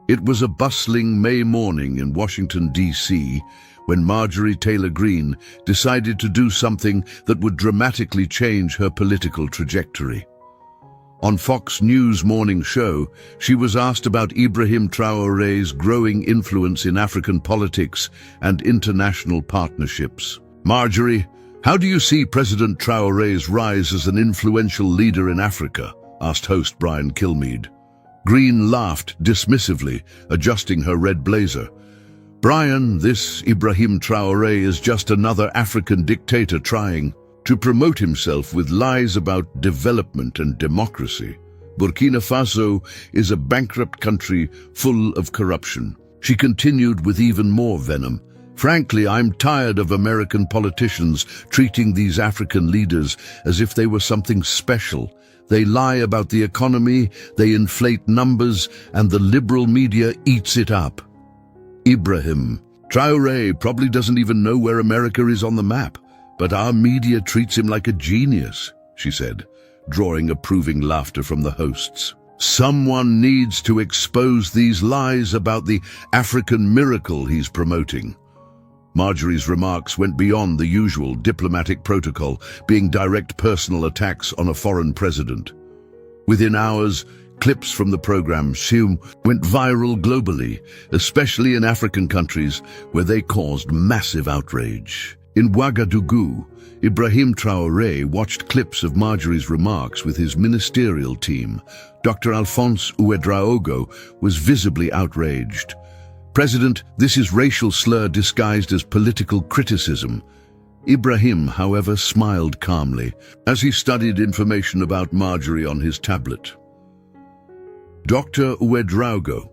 It was a bustling May morning in Washington, D.C., when Marjorie Taylor Greene decided to do something that would dramatically change her political trajectory. On Fox News' morning show, she was asked about Ibrahim Traoré's growing influence in African politics and international partnerships. "Marjorie, how do you see President Traoré's rise as an influential leader in Africa?" asked host Brian Kilmeade. Greene laughed dismissively, adjusting her red blazer. "Brian, this Ibrahim Traoré is just another African dictator trying to promote himself with lies about development and democracy. Burkina Faso is a bankrupt country full of corruption." She continued with even more venom. "Frankly, I'm tired of American politicians treating these African leaders as if they were something special. They lie about the economy, they inflate numbers, and the liberal media eats it up. Ibrahim Traoré probably doesn't even know where America is on the map, but our media treats him like a genius," she said, drawing approving laughter from the hosts. "Someone needs to expose these lies about the African miracle he's promoting." Marjorie's remarks went beyond the usual diplomatic protocol, being direct personal attacks on a foreign president. Within hours, clips from the program went viral globally, especially in African countries where they caused massive outrage. In Ouagadougou, Ibrahim Traoré watched clips of Marjorie's remarks with his ministerial team. Dr. Alphonse Ouedraogo was visibly outraged. "President, this is racial slur disguised as political criticism." Ibrahim, however, smiled calmly as he studied information about Marjorie on his tablet. "Dr. Ouedraogo,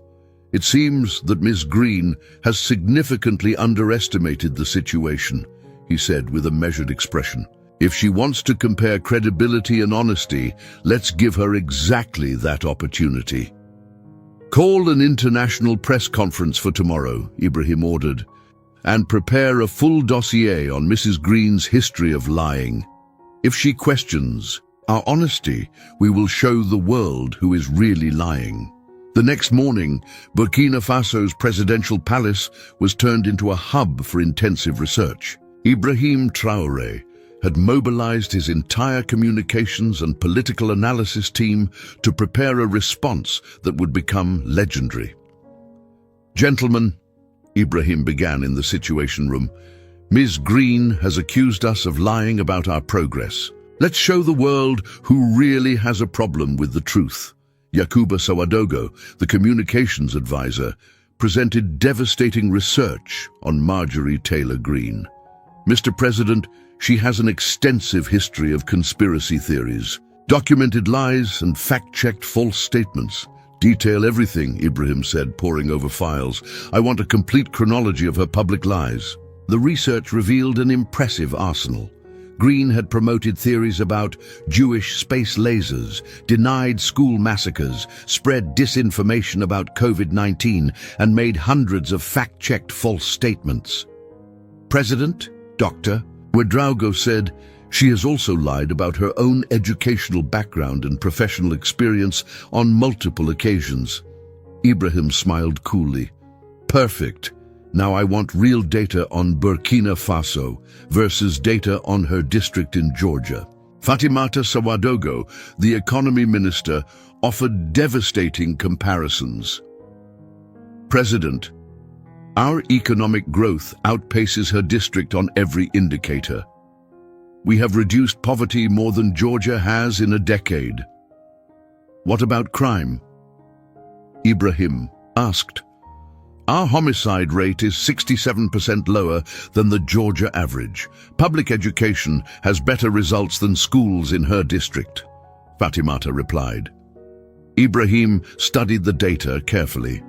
it seems that Ms. Greene has significantly underestimated the situation," he said with a measured expression. "If she wants to compare credibility and honesty, let's give her exactly that opportunity." "Call an international press conference for tomorrow," Ibrahim ordered, "and prepare a full dossier on Mrs. Greene's history of lying. If she questions our honesty, we will show the world who is really lying." The next morning, Burkina Faso's presidential palace was turned into a hub for intensive research. Ibrahim Traoré had mobilized his entire communications and political analysis team to prepare a response that would become legendary. "Gentlemen," Ibrahim began in the Situation Room, "Ms. Greene has accused us of lying about our progress. Let's show the world who really has a problem with the truth." Yakuba Sawadogo, the communications advisor, presented devastating research on Marjorie Taylor Greene. "Mr. President, she has an extensive history of conspiracy theories, documented lies and fact-checked false statements." "Detail everything," Ibrahim said, poring over files. "I want a complete chronology of her public lies." The research revealed an impressive arsenal. Greene had promoted theories about Jewish space lasers, denied school massacres, spread disinformation about COVID-19, and made hundreds of fact-checked false statements. "President, Dr. Ouedraogo said she has also lied about her own educational background and professional experience on multiple occasions." Ibrahim smiled coolly. "Perfect. Now I want real data on Burkina Faso versus data on her district in Georgia." Fatimata Sawadogo, the economy minister, offered devastating comparisons. "President, our economic growth outpaces her district on every indicator. We have reduced poverty more than Georgia has in a decade." "What about crime?" Ibrahim asked. "Our homicide rate is 67% lower than the Georgia average. Public education has better results than schools in her district," Fatimata replied. Ibrahim studied the data carefully.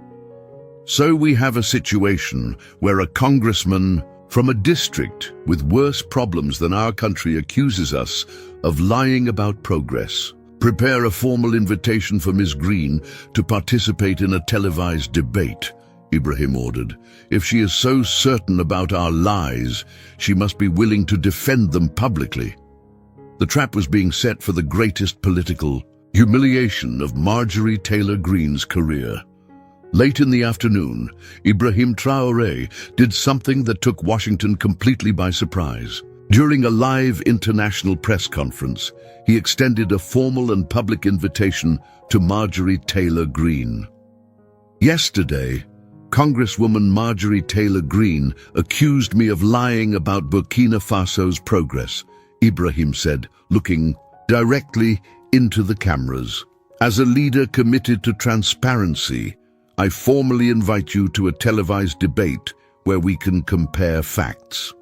"So we have a situation where a congressman from a district with worse problems than our country accuses us of lying about progress. Prepare a formal invitation for Ms. Greene to participate in a televised debate," Ibrahim ordered. "If she is so certain about our lies, she must be willing to defend them publicly." The trap was being set for the greatest political humiliation of Marjorie Taylor Greene's career. Late in the afternoon, Ibrahim Traoré did something that took Washington completely by surprise. During a live international press conference, he extended a formal and public invitation to Marjorie Taylor Greene. Yesterday, Congresswoman Marjorie Taylor Greene accused me of lying about Burkina Faso's progress, Ibrahim said, looking directly into the cameras. As a leader committed to transparency, I formally invite you to a televised debate where we can compare facts.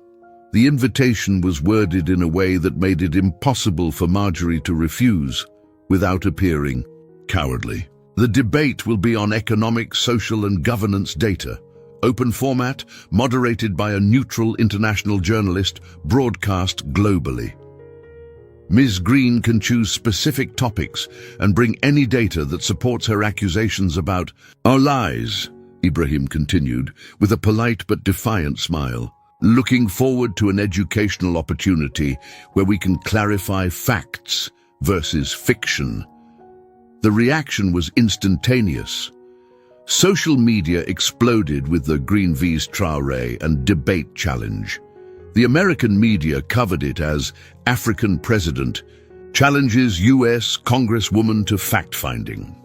The invitation was worded in a way that made it impossible for Marjorie to refuse without appearing cowardly. The debate will be on economic, social, and governance data. Open format, moderated by a neutral international journalist, broadcast globally. Ms. Greene can choose specific topics and bring any data that supports her accusations about our lies, Ibrahim continued, with a polite but defiant smile. Looking forward to an educational opportunity where we can clarify facts versus fiction. The reaction was instantaneous. Social media exploded with the Greene vs. Traoré and debate challenge. The American media covered it as African president challenges U.S. Congresswoman to fact-finding.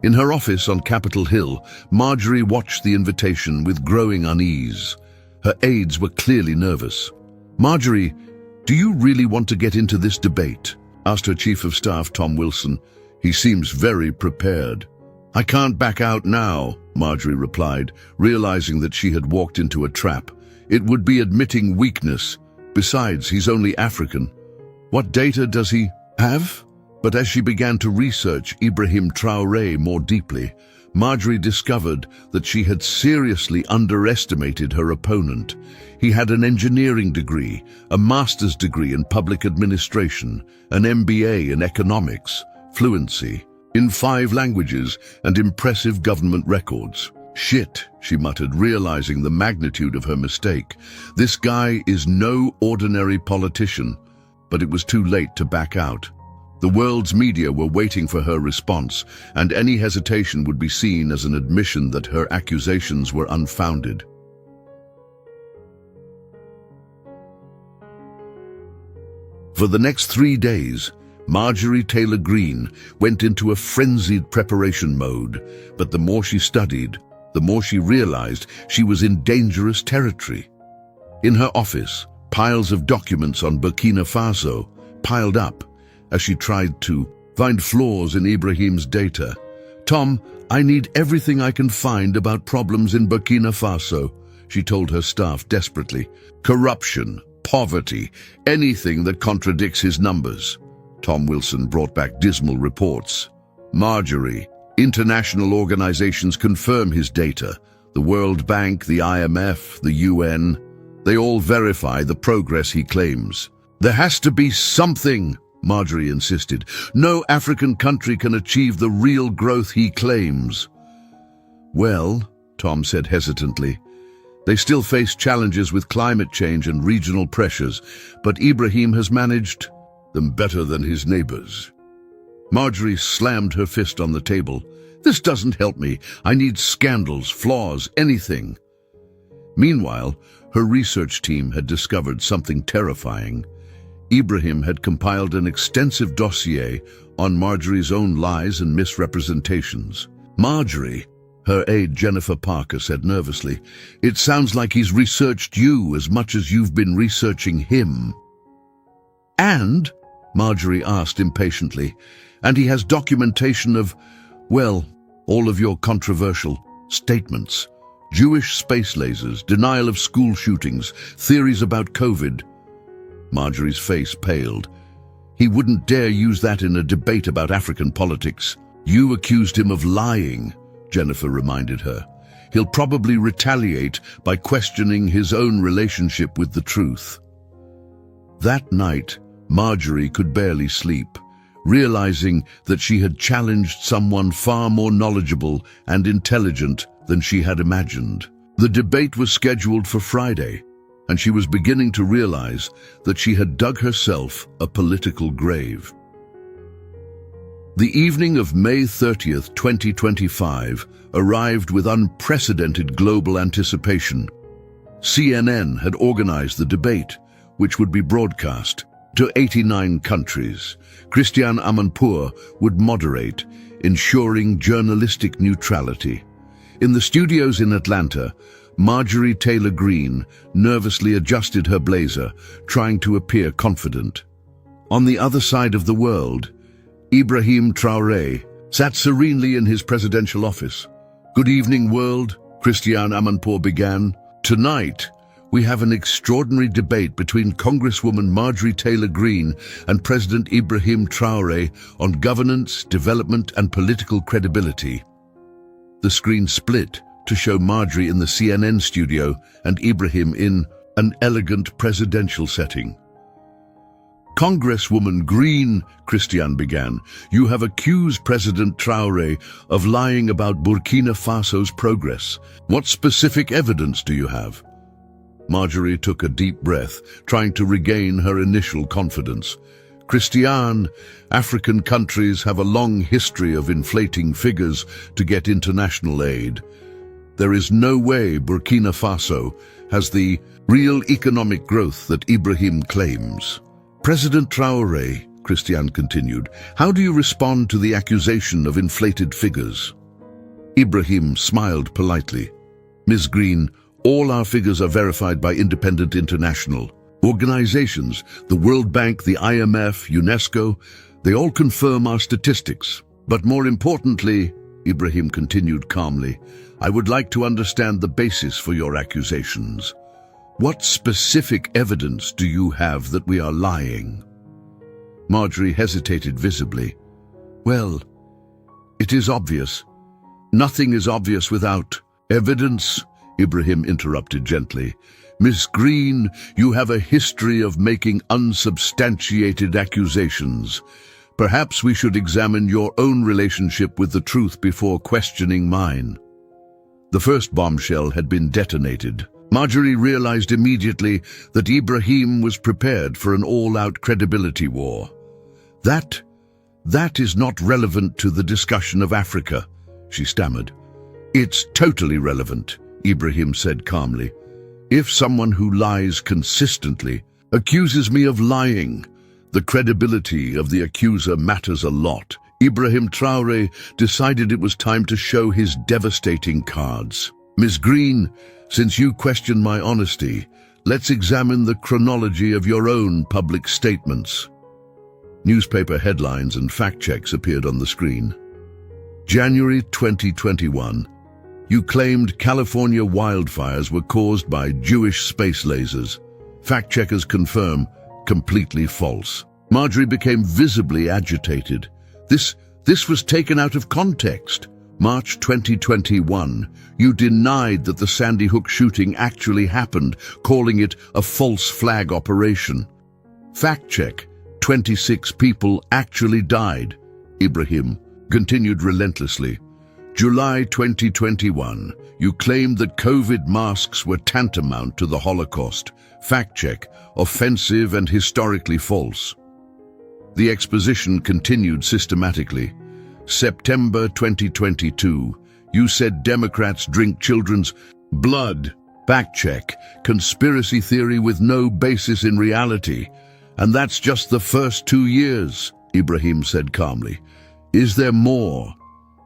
In her office on Capitol Hill, Marjorie watched the invitation with growing unease. Her aides were clearly nervous. "Marjorie, do you really want to get into this debate?" asked her Chief of Staff, Tom Wilson. "He seems very prepared." "I can't back out now," Marjorie replied, realizing that she had walked into a trap. "It would be admitting weakness. Besides, he's only African. What data does he have?" But as she began to research Ibrahim Traoré more deeply, Marjorie discovered that she had seriously underestimated her opponent. He had an engineering degree, a master's degree in public administration, an MBA in economics, fluency in 5 languages, and impressive government records. "Shit," she muttered, realizing the magnitude of her mistake. "This guy is no ordinary politician." But it was too late to back out. The world's media were waiting for her response, and any hesitation would be seen as an admission that her accusations were unfounded. For the next 3 days, Marjorie Taylor Greene went into a frenzied preparation mode, but the more she studied, the more she realized she was in dangerous territory. In her office, piles of documents on Burkina Faso piled up as she tried to find flaws in Ibrahim's data. "Tom, I need everything I can find about problems in Burkina Faso," she told her staff desperately. "Corruption, poverty, anything that contradicts his numbers." Tom Wilson brought back dismal reports. "Marjorie, international organizations confirm his data. The World Bank, the IMF, the UN, they all verify the progress he claims." "There has to be something," Marjorie insisted. "No African country can achieve the real growth he claims." "Well," Tom said hesitantly, "they still face challenges with climate change and regional pressures, but Ibrahim has managed them better than his neighbors." Marjorie slammed her fist on the table. "This doesn't help me. I need scandals, flaws, anything." Meanwhile, her research team had discovered something terrifying. Ibrahim had compiled an extensive dossier on Marjorie's own lies and misrepresentations. "Marjorie," her aide Jennifer Parker said nervously, "it sounds like he's researched you as much as you've been researching him." "And?" Marjorie asked impatiently. "And he has documentation of, well, all of your controversial statements. Jewish space lasers, denial of school shootings, theories about COVID." Marjorie's face paled. "He wouldn't dare use that in a debate about African politics." "You accused him of lying," Jennifer reminded her. "He'll probably retaliate by questioning his own relationship with the truth." That night, Marjorie could barely sleep, realizing that she had challenged someone far more knowledgeable and intelligent than she had imagined. The debate was scheduled for Friday, and she was beginning to realize that she had dug herself a political grave. The evening of May 30th, 2025, arrived with unprecedented global anticipation. CNN had organized the debate, which would be broadcast to 89 countries. Christiane Amanpour would moderate, ensuring journalistic neutrality. In the studios in Atlanta, Marjorie Taylor Greene nervously adjusted her blazer, trying to appear confident. On the other side of the world, Ibrahim Traoré sat serenely in his presidential office. "Good evening, world," Christiane Amanpour began. "Tonight, we have an extraordinary debate between Congresswoman Marjorie Taylor Greene and President Ibrahim Traoré on governance, development, and political credibility." The screen split to show Marjorie in the CNN studio and Ibrahim in an elegant presidential setting. "Congresswoman Greene," Christiane began, "you have accused President Traoré of lying about Burkina Faso's progress. What specific evidence do you have?" Marjorie took a deep breath, trying to regain her initial confidence. "Christiane, African countries have a long history of inflating figures to get international aid. There is no way Burkina Faso has the real economic growth that Ibrahim claims." "President Traoré," Christiane continued, "how do you respond to the accusation of inflated figures?" Ibrahim smiled politely. "Ms. Greene, all our figures are verified by independent international organizations, the World Bank, the IMF, UNESCO. They all confirm our statistics. But more importantly," Ibrahim continued calmly, "I would like to understand the basis for your accusations. What specific evidence do you have that we are lying?" Marjorie hesitated visibly. "Well, it is obvious. Nothing is obvious without evidence," Ibrahim interrupted gently. "Miss Greene, you have a history of making unsubstantiated accusations. Perhaps we should examine your own relationship with the truth before questioning mine." The first bombshell had been detonated. Marjorie realized immediately that Ibrahim was prepared for an all-out credibility war. That is not relevant to the discussion of Africa," she stammered. "It's totally relevant," Ibrahim said calmly. "If someone who lies consistently accuses me of lying, the credibility of the accuser matters a lot." Ibrahim Traoré decided it was time to show his devastating cards. "Ms. Greene, since you question my honesty, let's examine the chronology of your own public statements." Newspaper headlines and fact-checks appeared on the screen. January 2021. You claimed California wildfires were caused by Jewish space lasers. Fact-checkers confirm, completely false. Marjorie became visibly agitated. This was taken out of context. March 2021, you denied that the Sandy Hook shooting actually happened, calling it a false flag operation. Fact check, 26 people actually died. Ibrahim continued relentlessly. July 2021, you claimed that COVID masks were tantamount to the Holocaust. Fact check, offensive and historically false. The exposition continued systematically. September 2022, you said Democrats drink children's blood. Fact check, conspiracy theory with no basis in reality. And that's just the first 2 years, Ibrahim said calmly. Is there more?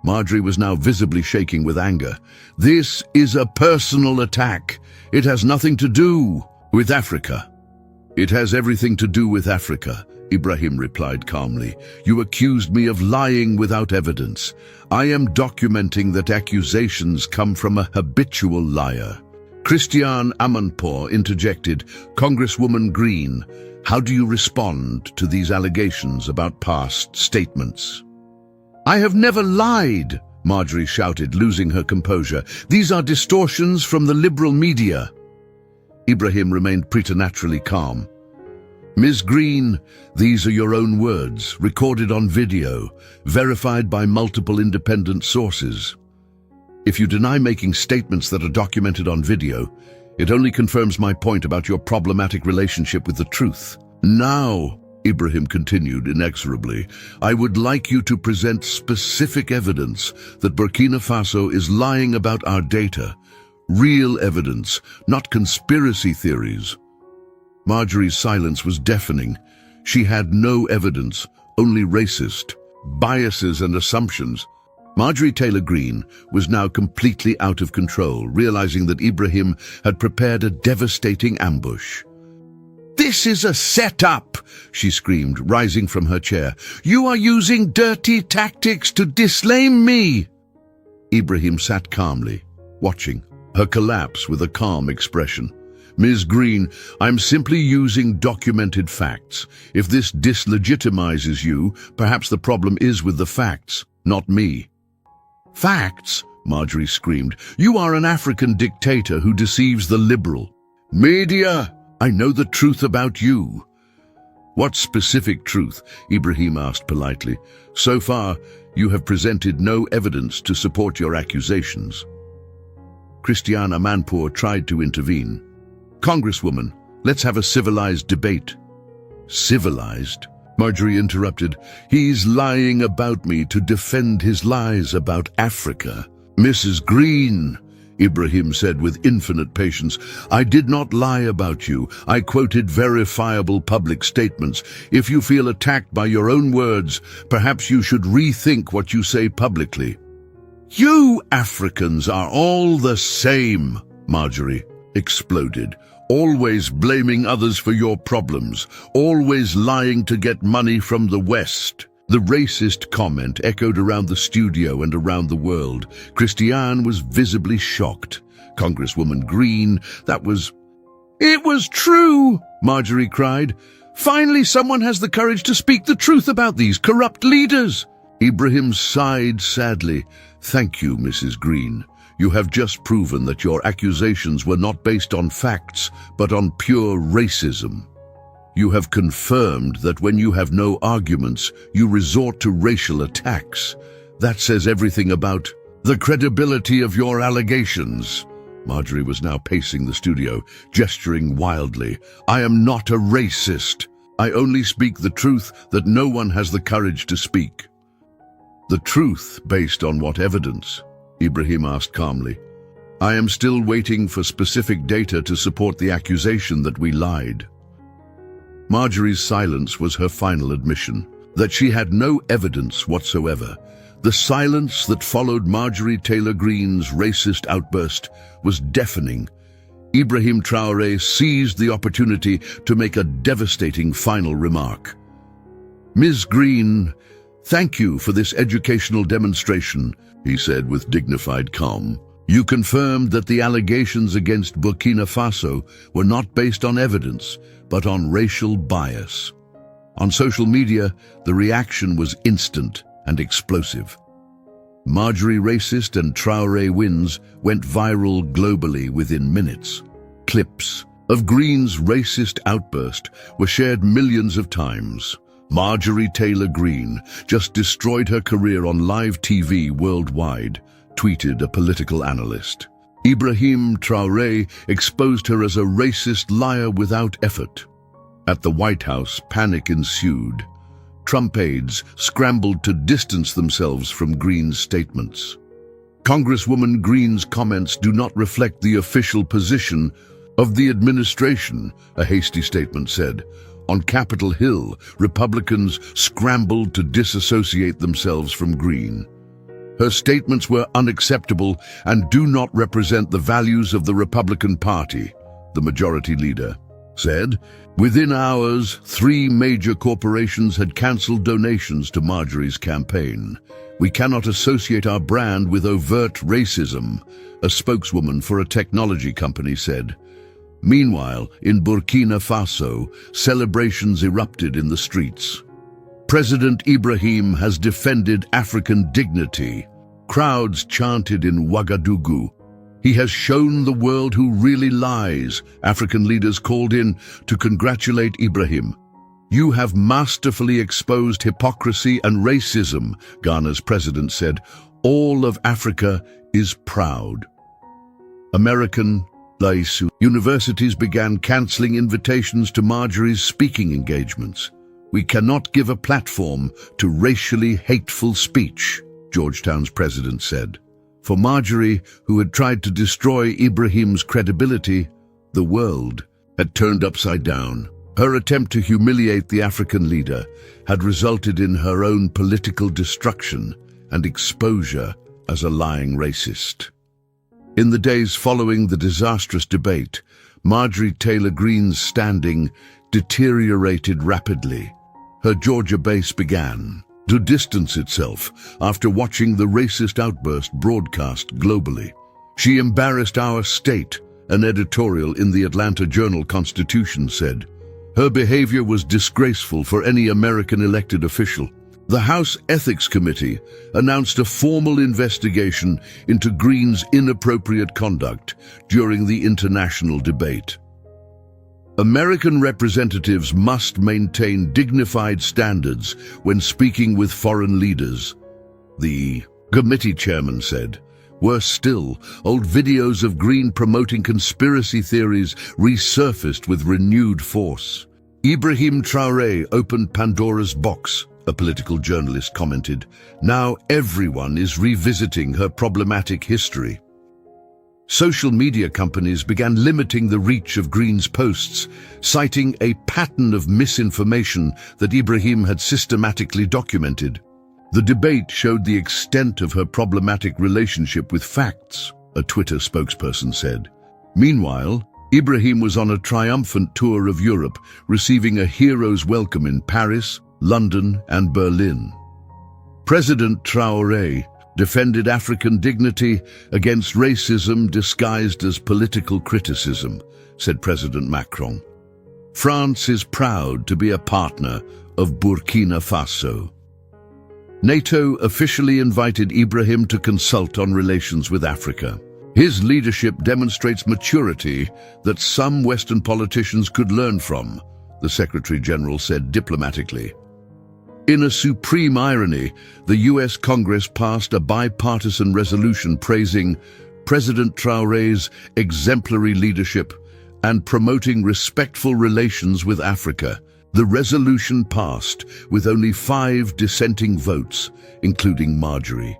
Marjorie was now visibly shaking with anger. This is a personal attack. It has nothing to do with Africa. It has everything to do with Africa, Ibrahim replied calmly. You accused me of lying without evidence. I am documenting that accusations come from a habitual liar. Christiane Amanpour interjected, Congresswoman Greene, how do you respond to these allegations about past statements? I have never lied, Marjorie shouted, losing her composure. These are distortions from the liberal media. Ibrahim remained preternaturally calm. Ms. Greene, these are your own words, recorded on video, verified by multiple independent sources. If you deny making statements that are documented on video, it only confirms my point about your problematic relationship with the truth. Now, Ibrahim continued inexorably. "I would like you to present specific evidence that Burkina Faso is lying about our data. Real evidence, not conspiracy theories." Marjorie's silence was deafening. She had no evidence, only racist biases and assumptions. Marjorie Taylor Greene was now completely out of control, realizing that Ibrahim had prepared a devastating ambush. "This is a setup," she screamed, rising from her chair. "You are using dirty tactics to dislame me." Ibrahim sat calmly, watching her collapse with a calm expression. "Ms. Greene, I'm simply using documented facts. If this dislegitimizes you, perhaps the problem is with the facts, not me." "Facts?" Marjorie screamed. "You are an African dictator who deceives the liberal media. I know the truth about you." "What specific truth?" Ibrahim asked politely. "So far, you have presented no evidence to support your accusations." Christiana Manpour tried to intervene. "Congresswoman, let's have a civilized debate." "Civilized?" Marjorie interrupted. "He's lying about me to defend his lies about Africa." "Mrs. Greene," Ibrahim said with infinite patience, "I did not lie about you. I quoted verifiable public statements. If you feel attacked by your own words, perhaps you should rethink what you say publicly." "You Africans are all the same," Marjorie exploded. "Always blaming others for your problems, always lying to get money from the West." The racist comment echoed around the studio and around the world. Christiane was visibly shocked. "Congresswoman Greene, It was true," Marjorie cried. "Finally someone has the courage to speak the truth about these corrupt leaders." Ibrahim sighed sadly. "Thank you, Mrs. Greene. You have just proven that your accusations were not based on facts, but on pure racism. You have confirmed that when you have no arguments, you resort to racial attacks. That says everything about the credibility of your allegations." Marjorie was now pacing the studio, gesturing wildly. "I am not a racist. I only speak the truth that no one has the courage to speak." "The truth based on what evidence?" Ibrahim asked calmly. "I am still waiting for specific data to support the accusation that we lied." Marjorie's silence was her final admission, that she had no evidence whatsoever. The silence that followed Marjorie Taylor Greene's racist outburst was deafening. Ibrahim Traoré seized the opportunity to make a devastating final remark. "Ms. Greene, thank you for this educational demonstration," he said with dignified calm. "You confirmed that the allegations against Burkina Faso were not based on evidence, but on racial bias." On social media, the reaction was instant and explosive. Marjorie racist and Traoré wins went viral globally within minutes. Clips of Greene's racist outburst were shared millions of times. "Marjorie Taylor Greene just destroyed her career on live TV worldwide," tweeted a political analyst. "Ibrahim Traoré exposed her as a racist liar without effort." At the White House, panic ensued. Trump aides scrambled to distance themselves from Greene's statements. "Congresswoman Greene's comments do not reflect the official position of the administration," a hasty statement said. On Capitol Hill, Republicans scrambled to disassociate themselves from Greene. "Her statements were unacceptable and do not represent the values of the Republican Party," the majority leader said. Within hours, 3 major corporations had cancelled donations to Marjorie's campaign. "We cannot associate our brand with overt racism," a spokeswoman for a technology company said. Meanwhile, in Burkina Faso, celebrations erupted in the streets. President Ibrahim has defended African dignity. Crowds chanted in Ouagadougou. "He has shown the world who really lies." African leaders called in to congratulate Ibrahim. "You have masterfully exposed hypocrisy and racism," Ghana's president said. "All of Africa is proud." American universities began cancelling invitations to Marjorie's speaking engagements. We cannot give a platform to racially hateful speech, Georgetown's president said. For Marjorie, who had tried to destroy Ibrahim's credibility, the world had turned upside down. Her attempt to humiliate the African leader had resulted in her own political destruction and exposure as a lying racist. In the days following the disastrous debate, Marjorie Taylor Greene's standing deteriorated rapidly. Her Georgia base began to distance itself after watching the racist outburst broadcast globally. She embarrassed our state, an editorial in the Atlanta Journal-Constitution said. Her behavior was disgraceful for any American elected official. The House Ethics Committee announced a formal investigation into Greene's inappropriate conduct during the international debate. American representatives must maintain dignified standards when speaking with foreign leaders, the committee chairman said. Worse still, old videos of Greene promoting conspiracy theories resurfaced with renewed force. Ibrahim Traoré opened Pandora's box, a political journalist commented. Now everyone is revisiting her problematic history. Social media companies began limiting the reach of Greene's posts, citing a pattern of misinformation that Ibrahim had systematically documented. The debate showed the extent of her problematic relationship with facts, a Twitter spokesperson said. Meanwhile, Ibrahim was on a triumphant tour of Europe, receiving a hero's welcome in Paris, London, and Berlin. President Traoré defended African dignity against racism disguised as political criticism, said President Macron. France is proud to be a partner of Burkina Faso. NATO officially invited Ibrahim to consult on relations with Africa. His leadership demonstrates maturity that some Western politicians could learn from, the Secretary General said diplomatically. In a supreme irony, the U.S. Congress passed a bipartisan resolution praising President Traoré's exemplary leadership and promoting respectful relations with Africa. The resolution passed with only 5 dissenting votes, including Marjorie.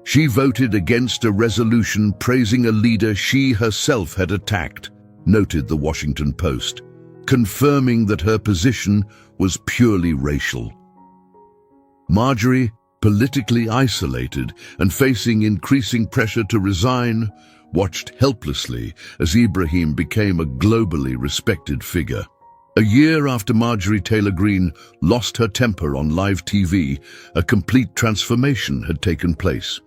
She voted against a resolution praising a leader she herself had attacked, noted the Washington Post, confirming that her position was purely racial. Marjorie, politically isolated and facing increasing pressure to resign, watched helplessly as Ibrahim became a globally respected figure. A year after Marjorie Taylor Greene lost her temper on live TV, a complete transformation had taken place.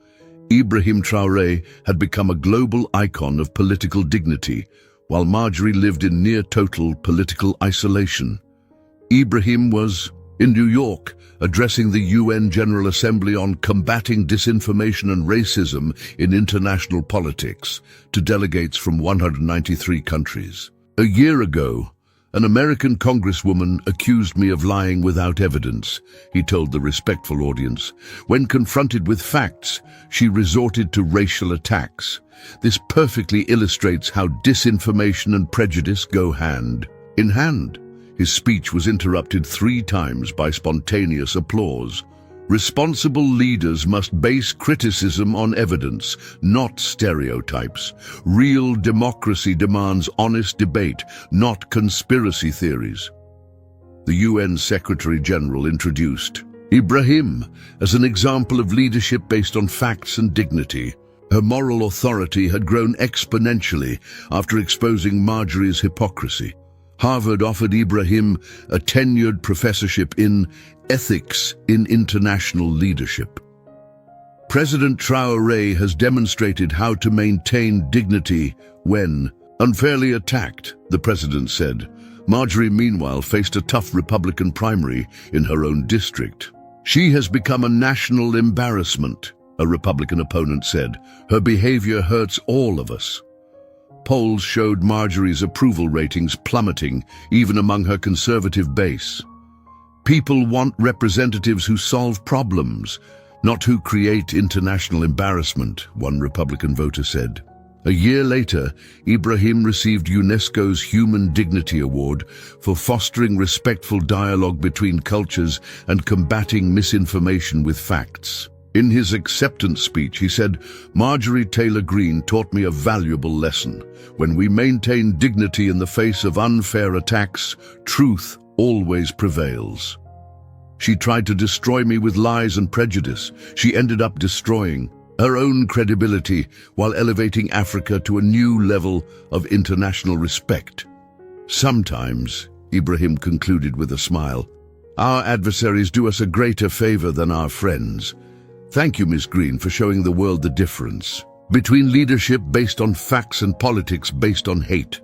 Ibrahim Traoré had become a global icon of political dignity, while Marjorie lived in near-total political isolation. Ibrahim was in New York, addressing the UN General Assembly on combating disinformation and racism in international politics to delegates from 193 countries. A year ago, an American congresswoman accused me of lying without evidence, he told the respectful audience. When confronted with facts, she resorted to racial attacks. This perfectly illustrates how disinformation and prejudice go hand in hand. His speech was interrupted 3 times by spontaneous applause. Responsible leaders must base criticism on evidence, not stereotypes. Real democracy demands honest debate, not conspiracy theories. The UN Secretary General introduced Ibrahim as an example of leadership based on facts and dignity. Her moral authority had grown exponentially after exposing Marjorie's hypocrisy. Harvard offered Ibrahim a tenured professorship in ethics in international leadership. President Traoré has demonstrated how to maintain dignity when unfairly attacked, the president said. Marjorie, meanwhile, faced a tough Republican primary in her own district. She has become a national embarrassment, a Republican opponent said. Her behavior hurts all of us. Polls showed Marjorie's approval ratings plummeting, even among her conservative base. People want representatives who solve problems, not who create international embarrassment, one Republican voter said. A year later, Ibrahim received UNESCO's Human Dignity Award for fostering respectful dialogue between cultures and combating misinformation with facts. In his acceptance speech, he said, "Marjorie Taylor Greene taught me a valuable lesson. When we maintain dignity in the face of unfair attacks, truth always prevails. She tried to destroy me with lies and prejudice. She ended up destroying her own credibility while elevating Africa to a new level of international respect." Sometimes, Ibrahim concluded with a smile, our adversaries do us a greater favor than our friends. Thank you, Ms. Greene, for showing the world the difference between leadership based on facts and politics based on hate.